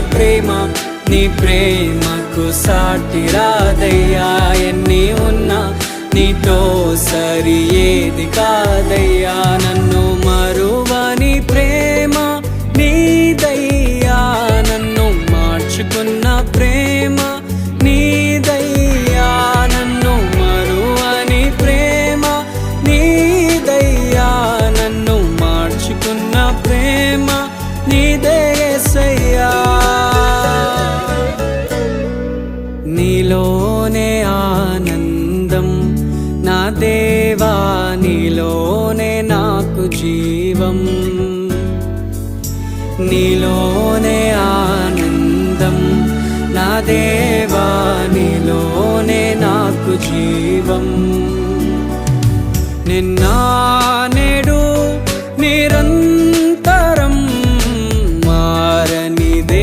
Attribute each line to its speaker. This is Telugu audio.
Speaker 1: ప్రేమ, నీ ప్రేమకు సాటి రాదయ్యా. ఎన్ని ఉన్నా నీతో సరి ఏది కాదయ్యా. నన్ను మరువని ప్రేమ నీదయ్యా, నన్ను మార్చుకున్న ప్రేమ నీదయ్యా. నన్ను మరువని ప్రేమ నీదయ్యా, నన్ను మార్చుకున్న ప్రేమ నీదే యేసయ్యా. నీలోనే ఆనందం నా దేవా, నీలోనే నాకు జీవం. నీలోనే ఆనందం నా దేవా, నీలోనే నాకు జీవం.